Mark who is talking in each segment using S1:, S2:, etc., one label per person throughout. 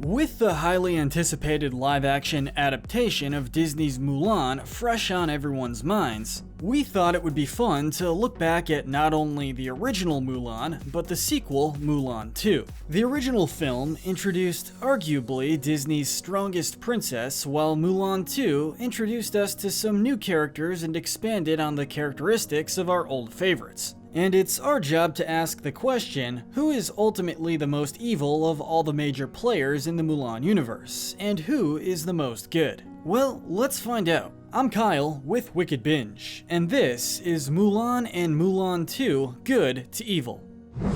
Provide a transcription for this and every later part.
S1: With the highly anticipated live-action adaptation of Disney's Mulan fresh on everyone's minds, we thought it would be fun to look back at not only the original Mulan, but the sequel, Mulan II. The original film introduced arguably Disney's strongest princess, while Mulan II introduced us to some new characters and expanded on the characteristics of our old favorites. And it's our job to ask the question, who is ultimately the most evil of all the major players in the Mulan universe, and who is the most good? Well, let's find out. I'm Kyle with WickedBinge, and this is Mulan and Mulan II, Good to Evil.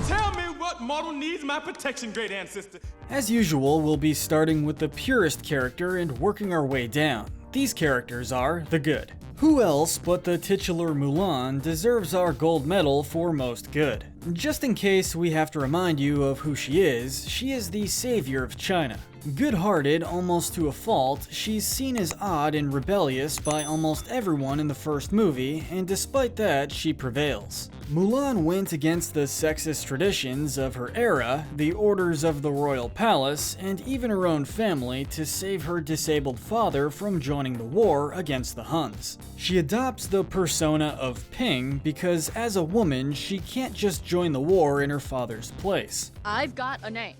S2: Tell me what model needs my protection, great ancestor.
S1: As usual, we'll be starting with the purest character and working our way down. These characters are the good. Who else but the titular Mulan deserves our gold medal for most good? Just in case we have to remind you of who she is the savior of China. Good-hearted almost to a fault, she's seen as odd and rebellious by almost everyone in the first movie, and despite that, she prevails. Mulan went against the sexist traditions of her era, the orders of the royal palace, and even her own family to save her disabled father from joining the war against the Huns. She adopts the persona of Ping because as a woman, she can't just join the war in her father's place.
S3: I've got a name.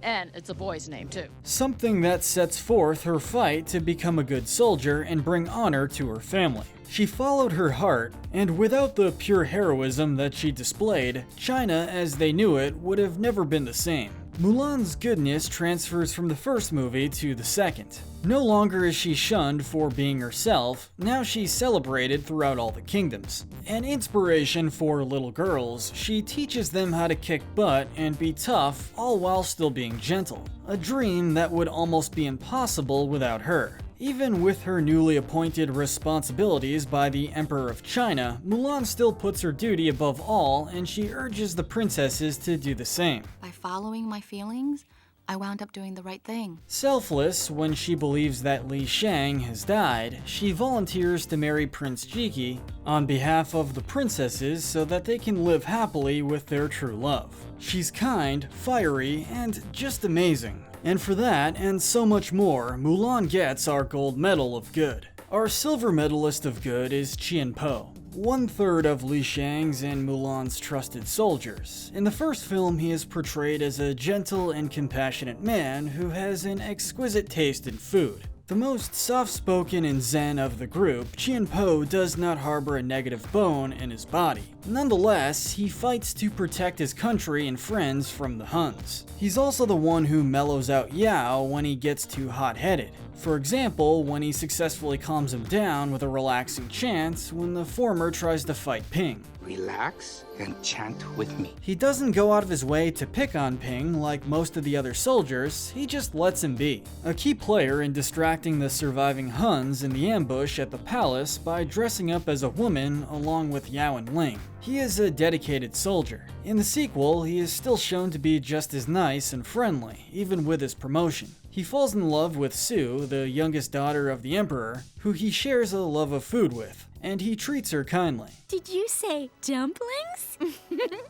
S3: And it's a boy's name, too.
S1: Something that sets forth her fight to become a good soldier and bring honor to her family. She followed her heart, and without the pure heroism that she displayed, China as they knew it would have never been the same. Mulan's goodness transfers from the first movie to the second. No longer is she shunned for being herself, now she's celebrated throughout all the kingdoms. An inspiration for little girls, she teaches them how to kick butt and be tough, all while still being gentle. A dream that would almost be impossible without her. Even with her newly appointed responsibilities by the Emperor of China, Mulan still puts her duty above all, and she urges the princesses to do the same.
S4: By following my feelings, I wound up doing the right thing.
S1: Selfless, when she believes that Li Shang has died, she volunteers to marry Prince Chi-Fiu on behalf of the princesses so that they can live happily with their true love. She's kind, fiery, and just amazing. And for that, and so much more, Mulan gets our gold medal of good. Our silver medalist of good is Chien-Po, 1/3 of Li Shang's and Mulan's trusted soldiers. In the first film, he is portrayed as a gentle and compassionate man who has an exquisite taste in food. The most soft-spoken and zen of the group, Chien-Po does not harbor a negative bone in his body. Nonetheless, he fights to protect his country and friends from the Huns. He's also the one who mellows out Yao when he gets too hot-headed. For example, when he successfully calms him down with a relaxing chant when the former tries to fight Ping.
S5: Relax and chant with me.
S1: He doesn't go out of his way to pick on Ping like most of the other soldiers, he just lets him be. A key player in distracting the surviving Huns in the ambush at the palace by dressing up as a woman along with Yao and Ling. He is a dedicated soldier. In the sequel, he is still shown to be just as nice and friendly, even with his promotion. He falls in love with Su, the youngest daughter of the Emperor, who he shares a love of food with, and he treats her kindly.
S6: Did you say dumplings?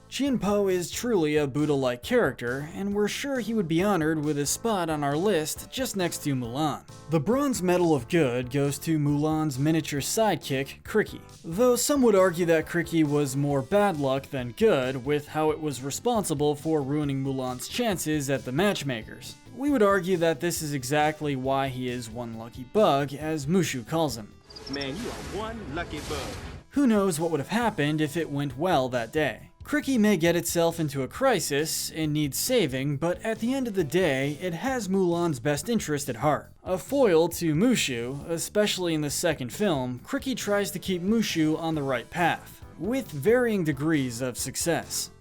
S1: Chien-Po is truly a Buddha-like character, and we're sure he would be honored with a spot on our list just next to Mulan. The bronze medal of good goes to Mulan's miniature sidekick, Cri-Kee. Though some would argue that Cri-Kee was more bad luck than good, with how it was responsible for ruining Mulan's chances at the matchmakers. We would argue that this is exactly why he is one lucky bug, as Mushu calls him.
S2: Man, you are one lucky bug.
S1: Who knows what would have happened if it went well that day. Cri-Kee may get itself into a crisis and needs saving, but at the end of the day, it has Mulan's best interest at heart. A foil to Mushu, especially in the second film, Cri-Kee tries to keep Mushu on the right path, with varying degrees of success.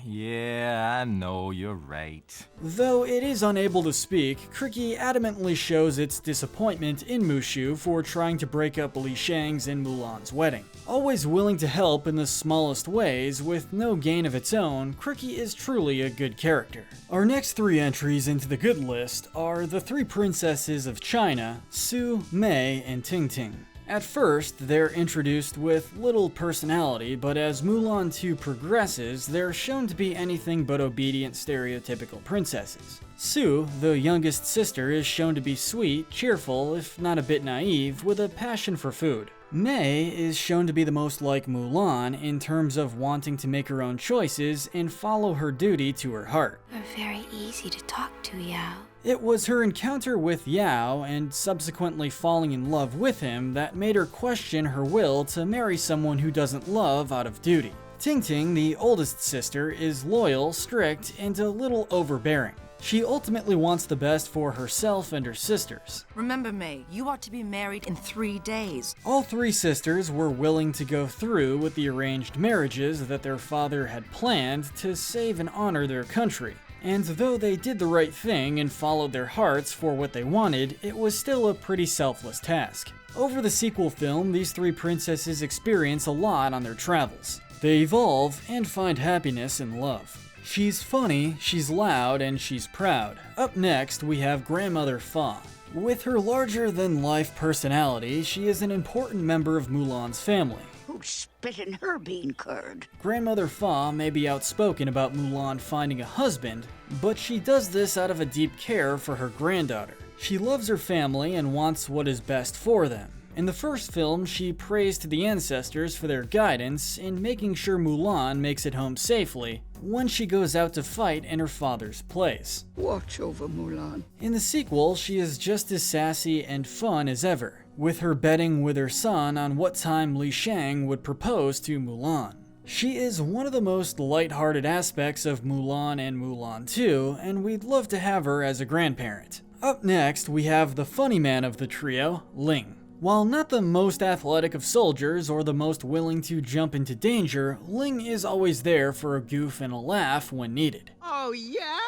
S7: Yeah, I know, you're right.
S1: Though it is unable to speak, Cri-Kee adamantly shows its disappointment in Mushu for trying to break up Li Shang's and Mulan's wedding. Always willing to help in the smallest ways with no gain of its own, Cri-Kee is truly a good character. Our next three entries into the good list are the three princesses of China, Su, Mei, and Ting Ting. At first, they're introduced with little personality, but as Mulan II progresses, they're shown to be anything but obedient stereotypical princesses. Su, the youngest sister, is shown to be sweet, cheerful, if not a bit naive, with a passion for food. Mei is shown to be the most like Mulan in terms of wanting to make her own choices and follow her duty to her heart.
S6: You're very easy to talk to, Yao.
S1: It was her encounter with Yao and subsequently falling in love with him that made her question her will to marry someone who doesn't love out of duty. Tingting, the oldest sister, is loyal, strict, and a little overbearing. She ultimately wants the best for herself and her sisters.
S8: Remember, May, you are to be married in 3 days.
S1: All 3 sisters were willing to go through with the arranged marriages that their father had planned to save and honor their country. And though they did the right thing and followed their hearts for what they wanted, it was still a pretty selfless task. Over the sequel film, these 3 princesses experience a lot on their travels. They evolve and find happiness in love. She's funny, she's loud, and she's proud. Up next, we have Grandmother Fa. With her larger-than-life personality, she is an important member of Mulan's family.
S9: Who spit in her bean curd?
S1: Grandmother Fa may be outspoken about Mulan finding a husband, but she does this out of a deep care for her granddaughter. She loves her family and wants what is best for them. In the first film, she prays to the ancestors for their guidance in making sure Mulan makes it home safely when she goes out to fight in her father's place.
S9: Watch over Mulan.
S1: In the sequel, she is just as sassy and fun as ever, with her betting with her son on what time Li Shang would propose to Mulan. She is one of the most lighthearted aspects of Mulan and Mulan II, and we'd love to have her as a grandparent. Up next, we have the funny man of the trio, Ling. While not the most athletic of soldiers or the most willing to jump into danger, Ling is always there for a goof and a laugh when needed.
S10: Oh, yeah?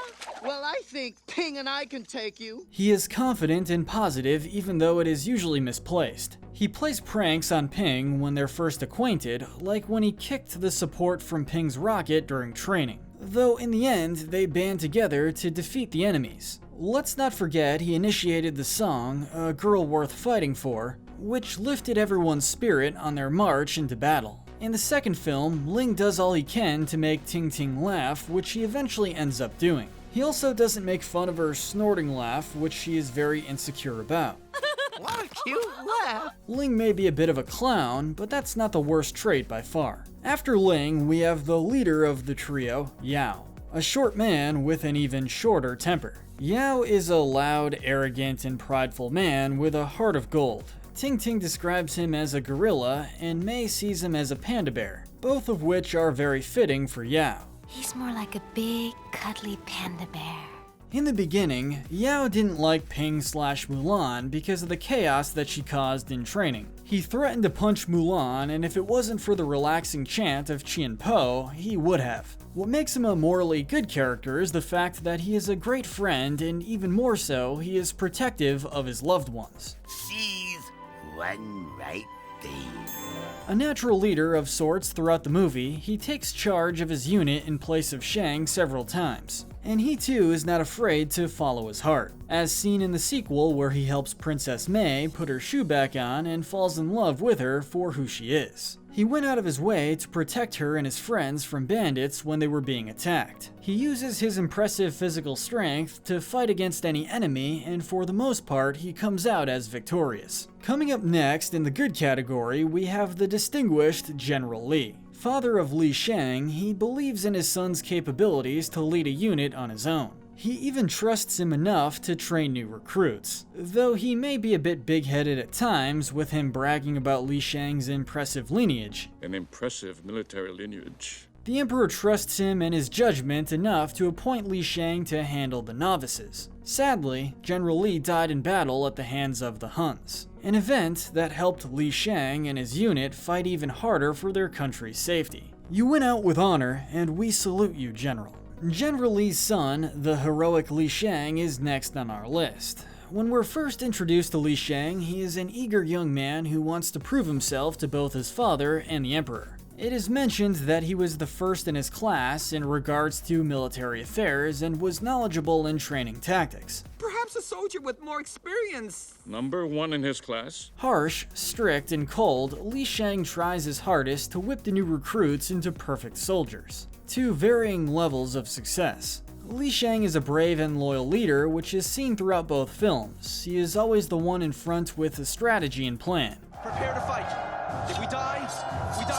S10: Well, I think Ping and I can take you.
S1: He is confident and positive even though it is usually misplaced. He plays pranks on Ping when they're first acquainted, like when he kicked the support from Ping's rocket during training. Though in the end, they band together to defeat the enemies. Let's not forget he initiated the song, A Girl Worth Fighting For, which lifted everyone's spirit on their march into battle. In the second film, Ling does all he can to make Ting Ting laugh, which he eventually ends up doing. He also doesn't make fun of her snorting laugh, which she is very insecure about.
S10: What a cute laugh.
S1: Ling may be a bit of a clown, but that's not the worst trait by far. After Ling, we have the leader of the trio, Yao, a short man with an even shorter temper. Yao is a loud, arrogant, and prideful man with a heart of gold. Ting Ting describes him as a gorilla, and Mei sees him as a panda bear, both of which are very fitting for Yao.
S6: He's more like a big, cuddly panda bear.
S1: In the beginning, Yao didn't like Ping/Mulan because of the chaos that she caused in training. He threatened to punch Mulan, and if it wasn't for the relaxing chant of Chien-Po, he would have. What makes him a morally good character is the fact that he is a great friend, and even more so, he is protective of his loved ones.
S5: She's one right there.
S1: A natural leader of sorts throughout the movie, he takes charge of his unit in place of Shang several times. And he too is not afraid to follow his heart, as seen in the sequel where he helps Princess Mei put her shoe back on and falls in love with her for who she is. He went out of his way to protect her and his friends from bandits when they were being attacked. He uses his impressive physical strength to fight against any enemy, and for the most part, he comes out as victorious. Coming up next in the good category, we have the distinguished General Li. Father of Li Shang, he believes in his son's capabilities to lead a unit on his own. He even trusts him enough to train new recruits, though he may be a bit big-headed at times with him bragging about Li Shang's impressive lineage.
S11: An impressive military lineage.
S1: The Emperor trusts him and his judgment enough to appoint Li Shang to handle the novices. Sadly, General Li died in battle at the hands of the Huns, an event that helped Li Shang and his unit fight even harder for their country's safety. You went out with honor, and we salute you, General. General Li's son, the heroic Li Shang, is next on our list. When we're first introduced to Li Shang, he is an eager young man who wants to prove himself to both his father and the Emperor. It is mentioned that he was the first in his class in regards to military affairs and was knowledgeable in training tactics.
S10: Perhaps
S12: perhaps a soldier with more experience.
S11: Number one in his class.
S1: Harsh, strict, and cold, Li Shang tries his hardest to whip the new recruits into perfect soldiers, to varying levels of success. Li Shang is a brave and loyal leader, which is seen throughout both films. He is always the one in front with a strategy and plan.
S13: Prepare to fight. If we die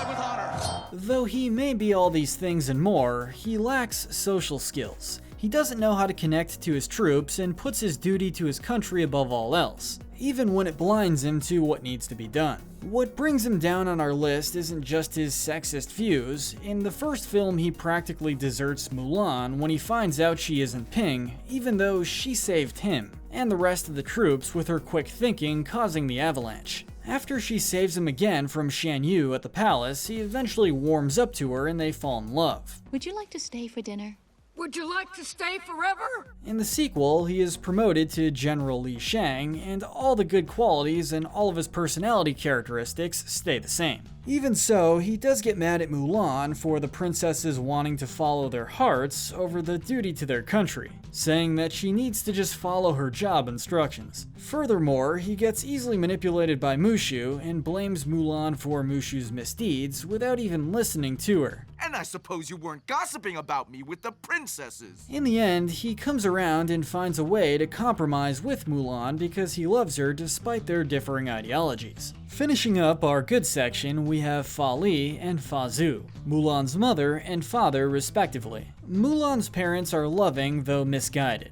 S13: with honor.
S1: Though he may be all these things and more, he lacks social skills. He doesn't know how to connect to his troops and puts his duty to his country above all else, even when it blinds him to what needs to be done. What brings him down on our list isn't just his sexist views. In the first film, he practically deserts Mulan when he finds out she isn't Ping, even though she saved him and the rest of the troops with her quick thinking causing the avalanche. After she saves him again from Chien-Po at the palace, he eventually warms up to her and they fall in love.
S4: Would you like to stay for dinner?
S10: Would you like to stay forever?
S1: In the sequel, he is promoted to General Li Shang, and all the good qualities and all of his personality characteristics stay the same. Even so, he does get mad at Mulan for the princesses wanting to follow their hearts over the duty to their country, saying that she needs to just follow her job instructions. Furthermore, he gets easily manipulated by Mushu and blames Mulan for Mushu's misdeeds without even listening to her.
S13: And I suppose you weren't gossiping about me with the princesses.
S1: In the end, he comes around and finds a way to compromise with Mulan because he loves her despite their differing ideologies. Finishing up our good section, we have Fa Li and Fa Zhu, Mulan's mother and father respectively. Mulan's parents are loving though misguided.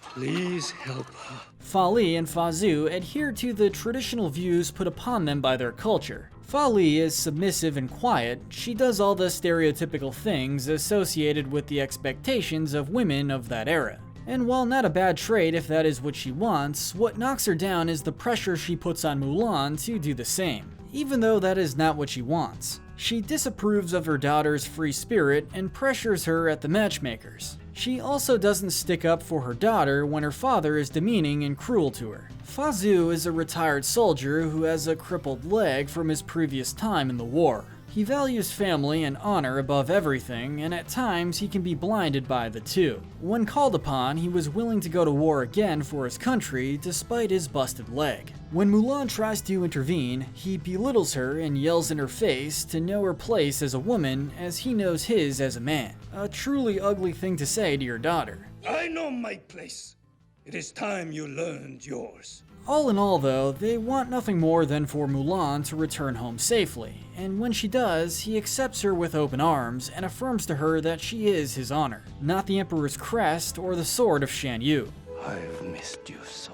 S2: Please help her.
S1: Fa Li and Fa Zhu adhere to the traditional views put upon them by their culture. Fa Li is submissive and quiet. She does all the stereotypical things associated with the expectations of women of that era. And while not a bad trait if that is what she wants, what knocks her down is the pressure she puts on Mulan to do the same, even though that is not what she wants. She disapproves of her daughter's free spirit and pressures her at the matchmakers. She also doesn't stick up for her daughter when her father is demeaning and cruel to her. Fa Zhu is a retired soldier who has a crippled leg from his previous time in the war. He values family and honor above everything, and at times he can be blinded by the two. When called upon, he was willing to go to war again for his country despite his busted leg. When Mulan tries to intervene, he belittles her and yells in her face to know her place as a woman as he knows his as a man. A truly ugly thing to say to your daughter.
S2: I know my place. It is time you learned yours.
S1: All in all though, they want nothing more than for Mulan to return home safely, and when she does, he accepts her with open arms and affirms to her that she is his honor, not the Emperor's crest or the sword of Shan-Yu.
S2: I've missed you so.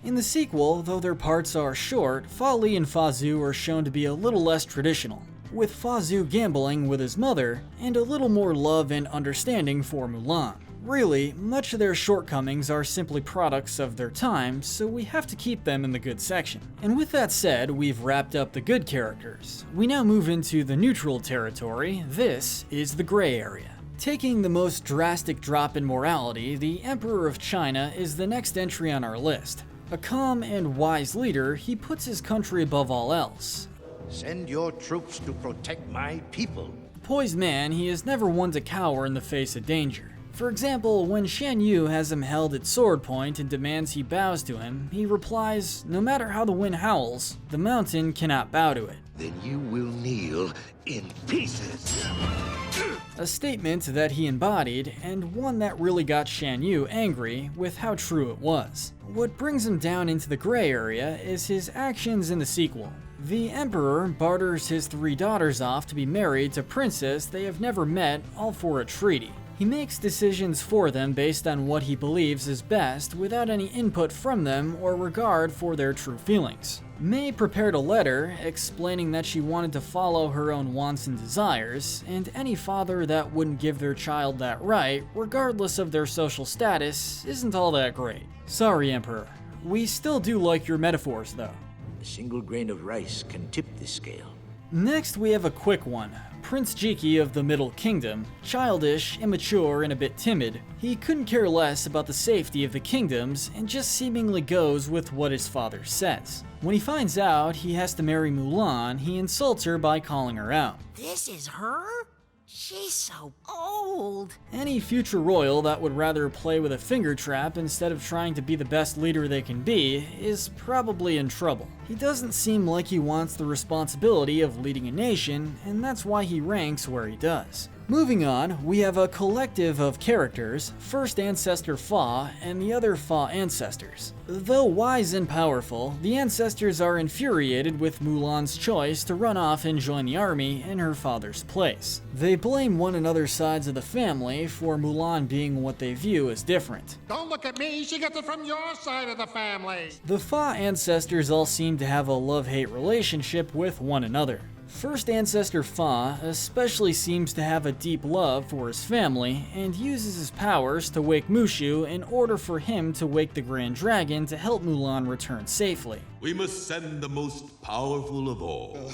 S1: In the sequel, though their parts are short, Fa Li and Fa Zhu are shown to be a little less traditional, with Fa Zhu gambling with his mother and a little more love and understanding for Mulan. Really, much of their shortcomings are simply products of their time, so we have to keep them in the good section. And with that said, we've wrapped up the good characters. We now move into the neutral territory. This is the gray area. Taking the most drastic drop in morality, the Emperor of China is the next entry on our list. A calm and wise leader, he puts his country above all else.
S5: Send your troops to protect my people.
S1: Poised man, he is never one to cower in the face of danger. For example, when Shan-Yu has him held at sword point and demands he bows to him, he replies, "No matter how the wind howls, the mountain cannot bow to it."
S5: Then you will kneel in pieces.
S1: A statement that he embodied, and one that really got Shan-Yu angry with how true it was. What brings him down into the gray area is his actions in the sequel. The Emperor barters his 3 daughters off to be married to a princess they have never met, all for a treaty. He makes decisions for them based on what he believes is best without any input from them or regard for their true feelings. May prepared a letter explaining that she wanted to follow her own wants and desires, and any father that wouldn't give their child that right, regardless of their social status, isn't all that great. Sorry, Emperor. We still do like your metaphors, though.
S5: A single grain of rice can tip the scale.
S1: Next, we have a quick one. Prince Cri-Kee of the Middle Kingdom. Childish, immature, and a bit timid, he couldn't care less about the safety of the kingdoms and just seemingly goes with what his father says. When he finds out he has to marry Mulan, he insults her by calling her out.
S10: This is her?
S8: She's so old.
S1: Any future royal that would rather play with a finger trap instead of trying to be the best leader they can be is probably in trouble. He doesn't seem like he wants the responsibility of leading a nation, and that's why he ranks where he does. Moving on, we have a collective of characters, First Ancestor Fa and the other Fa ancestors. Though wise and powerful, the ancestors are infuriated with Mulan's choice to run off and join the army in her father's place. They blame one another's sides of the family for Mulan being what they view as different.
S14: Don't look at me, she gets it from your side of the family.
S1: The Fa ancestors all seem to have a love-hate relationship with one another. First Ancestor Fa especially seems to have a deep love for his family and uses his powers to wake Mushu in order for him to wake the Grand Dragon to help Mulan return safely.
S15: We must send the most powerful of all.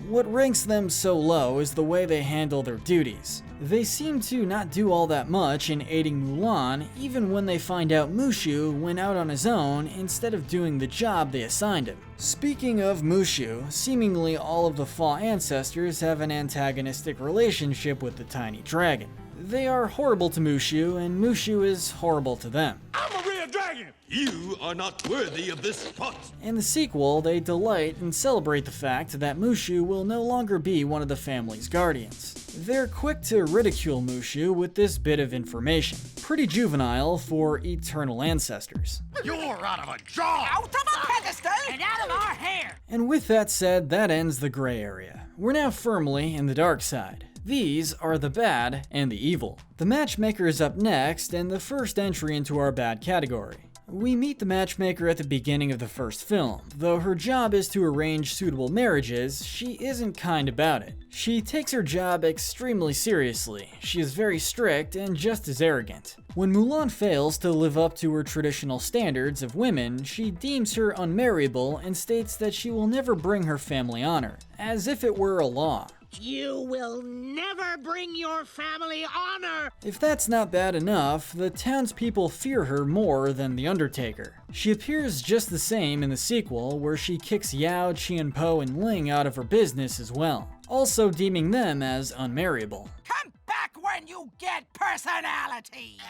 S1: What ranks them so low is the way they handle their duties. They seem to not do all that much in aiding Mulan, even when they find out Mushu went out on his own instead of doing the job they assigned him. Speaking of Mushu, seemingly all of the Fa ancestors have an antagonistic relationship with the tiny dragon. They are horrible to Mushu, and Mushu is horrible to them.
S15: I'm a real dragon! You are not worthy of this spot!
S1: In the sequel, they delight and celebrate the fact that Mushu will no longer be one of the family's guardians. They're quick to ridicule Mushu with this bit of information. Pretty juvenile for eternal ancestors.
S14: You're out of a job!
S12: Out of a pedestal and out of our hair!
S1: And with that said, that ends the gray area. We're now firmly in the dark side. These are the bad and the evil. The matchmaker is up next and the first entry into our bad category. We meet the matchmaker at the beginning of the first film. Though her job is to arrange suitable marriages, she isn't kind about it. She takes her job extremely seriously. She is very strict and just as arrogant. When Mulan fails to live up to her traditional standards of women, she deems her unmarriable and states that she will never bring her family honor, as if it were a law.
S10: You will never bring your family honor!
S1: If that's not bad enough, the townspeople fear her more than the Undertaker. She appears just the same in the sequel, where she kicks Yao, Chien-Po, and Ling out of her business as well, also deeming them as unmarriable.
S12: Come back when you get personalities!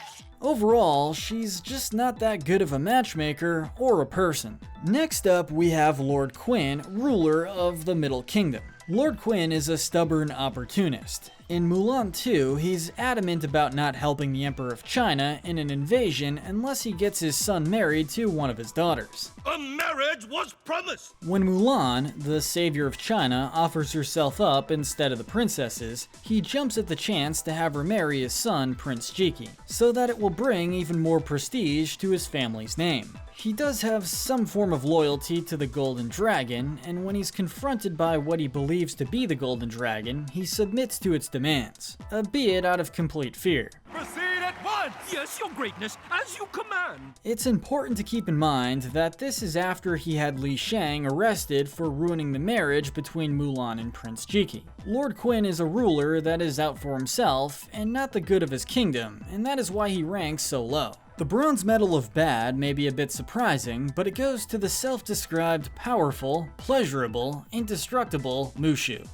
S1: Overall, she's just not that good of a matchmaker or a person. Next up, we have Lord Quinn, ruler of the Middle Kingdom. Lord Quinn is a stubborn opportunist. In Mulan II, he's adamant about not helping the Emperor of China in an invasion unless he gets his son married to one of his daughters.
S15: A marriage was promised!
S1: When Mulan, the savior of China, offers herself up instead of the princesses, he jumps at the chance to have her marry his son, Prince Chi-Fiu, so that it will bring even more prestige to his family's name. He does have some form of loyalty to the Golden Dragon, and when he's confronted by what he believes to be the Golden Dragon, he submits to its demands, albeit out of complete fear.
S13: Proceed at once! Yes, your greatness, as you command!
S1: It's important to keep in mind that this is after he had Li Shang arrested for ruining the marriage between Mulan and Prince Chi-Fiu. Lord Quinn is a ruler that is out for himself and not the good of his kingdom, and that is why he ranks so low. The bronze medal of bad may be a bit surprising, but it goes to the self-described powerful, pleasurable, indestructible Mushu.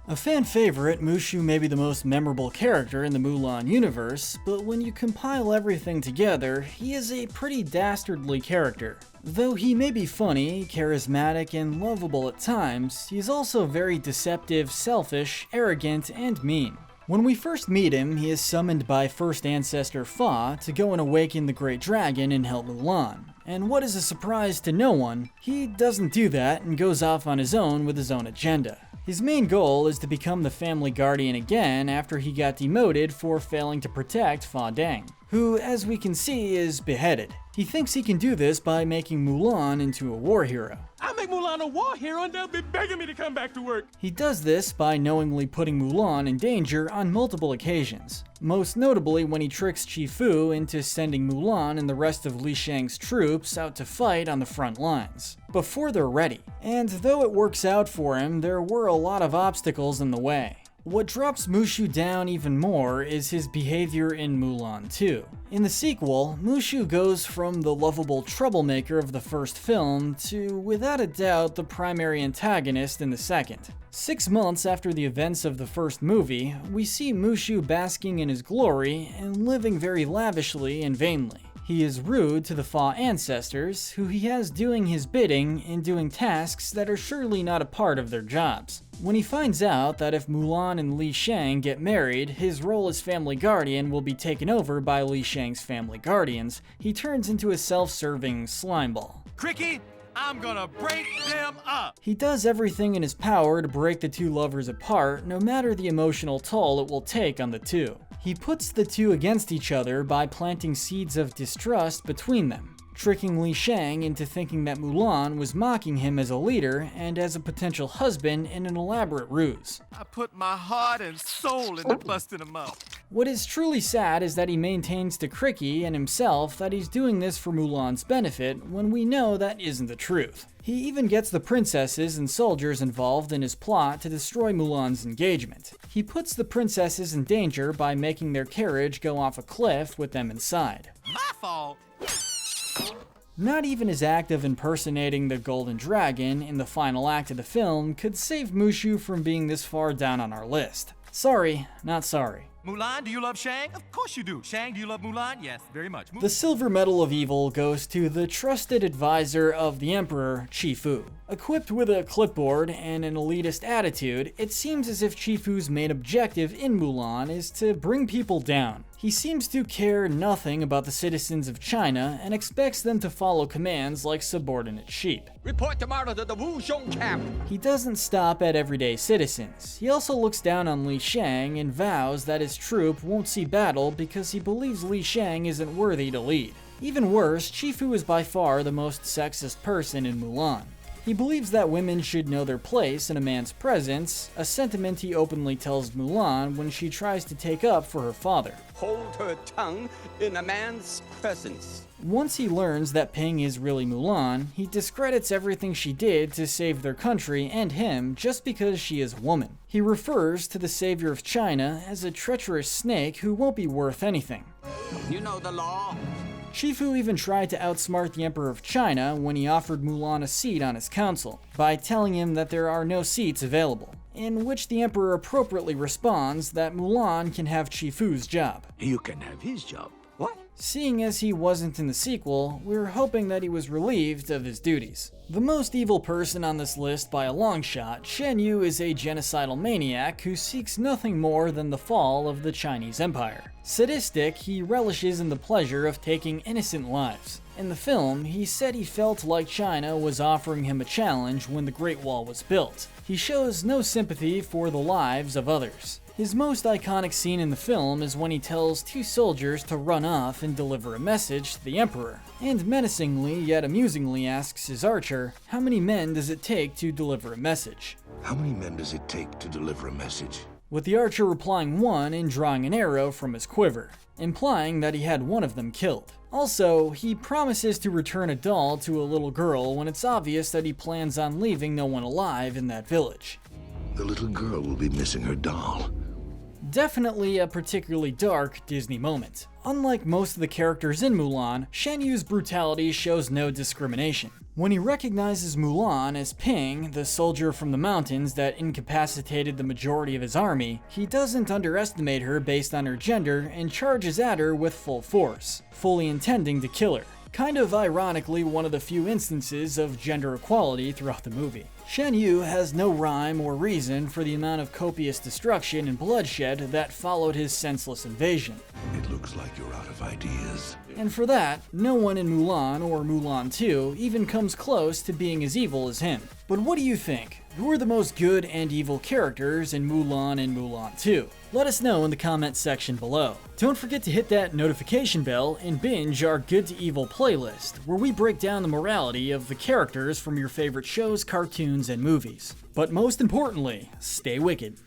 S1: A fan favorite, Mushu may be the most memorable character in the Mulan universe, but when you compile everything together, he is a pretty dastardly character. Though he may be funny, charismatic, and lovable at times, he is also very deceptive, selfish, arrogant, and mean. When we first meet him, he is summoned by First Ancestor Fa to go and awaken the Great Dragon and help Mulan. And what is a surprise to no one, he doesn't do that and goes off on his own with his own agenda. His main goal is to become the family guardian again after he got demoted for failing to protect Fa Deng, who, as we can see, is beheaded. He thinks he can do this by making Mulan into a war hero.
S13: I make Mulan a war hero and they'll be begging me to come back to work.
S1: He does this by knowingly putting Mulan in danger on multiple occasions, most notably when he tricks Chi-Fiu into sending Mulan and the rest of Li Shang's troops out to fight on the front lines, before they're ready. And though it works out for him, there were a lot of obstacles in the way. What drops Mushu down even more is his behavior in Mulan II. In the sequel, Mushu goes from the lovable troublemaker of the first film to, without a doubt, the primary antagonist in the second. 6 months after the events of the first movie, we see Mushu basking in his glory and living very lavishly and vainly. He is rude to the Fa ancestors, who he has doing his bidding and doing tasks that are surely not a part of their jobs. When he finds out that if Mulan and Li Shang get married, his role as family guardian will be taken over by Li Shang's family guardians, he turns into a self-serving slimeball.
S13: Cri-Kee, I'm gonna break them up!
S1: He does everything in his power to break the two lovers apart, no matter the emotional toll it will take on the two. He puts the two against each other by planting seeds of distrust between them, tricking Li Shang into thinking that Mulan was mocking him as a leader and as a potential husband in an elaborate ruse.
S13: I put my heart and soul into busting them up.
S1: What is truly sad is that he maintains to Cri-Kee and himself that he's doing this for Mulan's benefit when we know that isn't the truth. He even gets the princesses and soldiers involved in his plot to destroy Mulan's engagement. He puts the princesses in danger by making their carriage go off a cliff with them inside.
S13: My fault!
S1: Not even his act of impersonating the Golden Dragon in the final act of the film could save Mushu from being this far down on our list. Sorry, not sorry.
S13: Mulan, do you love Shang? Of course you do. Shang, do you love Mulan? Yes, very much.
S1: The silver medal of evil goes to the trusted advisor of the Emperor, Chi-Fiu. Equipped with a clipboard and an elitist attitude, it seems as if Chi-Fiu's main objective in Mulan is to bring people down. He seems to care nothing about the citizens of China and expects them to follow commands like subordinate sheep.
S16: Report tomorrow to the Wuxiong camp.
S1: He doesn't stop at everyday citizens. He also looks down on Li Shang and vows that his troop won't see battle because he believes Li Shang isn't worthy to lead. Even worse, Chi-Fiu is by far the most sexist person in Mulan. He believes that women should know their place in a man's presence, a sentiment he openly tells Mulan when she tries to take up for her father.
S16: Hold her tongue in a man's presence.
S1: Once he learns that Ping is really Mulan, he discredits everything she did to save their country and him just because she is a woman. He refers to the savior of China as a treacherous snake who won't be worth anything.
S16: You know the law.
S1: Chi-Fiu even tried to outsmart the Emperor of China when he offered Mulan a seat on his council, by telling him that there are no seats available, in which the Emperor appropriately responds that Mulan can have Chi-Fiu's job.
S5: You can have his job. What?
S1: Seeing as he wasn't in the sequel, we were hoping that he was relieved of his duties. The most evil person on this list by a long shot, Shen Yu is a genocidal maniac who seeks nothing more than the fall of the Chinese Empire. Sadistic, he relishes in the pleasure of taking innocent lives. In the film, he said he felt like China was offering him a challenge when the Great Wall was built. He shows no sympathy for the lives of others. His most iconic scene in the film is when he tells two soldiers to run off and deliver a message to the Emperor, and menacingly yet amusingly asks his archer, how many men does it take to deliver a message?
S5: How many men does it take to deliver a message?
S1: With the archer replying 1 and drawing an arrow from his quiver, implying that he had one of them killed. Also, he promises to return a doll to a little girl when it's obvious that he plans on leaving no one alive in that village.
S5: The little girl will be missing her doll.
S1: Definitely a particularly dark Disney moment. Unlike most of the characters in Mulan, Shen Yu's brutality shows no discrimination. When he recognizes Mulan as Ping, the soldier from the mountains that incapacitated the majority of his army, he doesn't underestimate her based on her gender and charges at her with full force, fully intending to kill her. Kind of ironically one of the few instances of gender equality throughout the movie. Shen Yu has no rhyme or reason for the amount of copious destruction and bloodshed that followed his senseless invasion.
S5: It looks like you're out of ideas.
S1: And for that, no one in Mulan or Mulan II even comes close to being as evil as him. But what do you think? Who are the most good and evil characters in Mulan and Mulan II? Let us know in the comments section below. Don't forget to hit that notification bell and binge our Good to Evil playlist, where we break down the morality of the characters from your favorite shows, cartoons, and movies. But most importantly, stay wicked.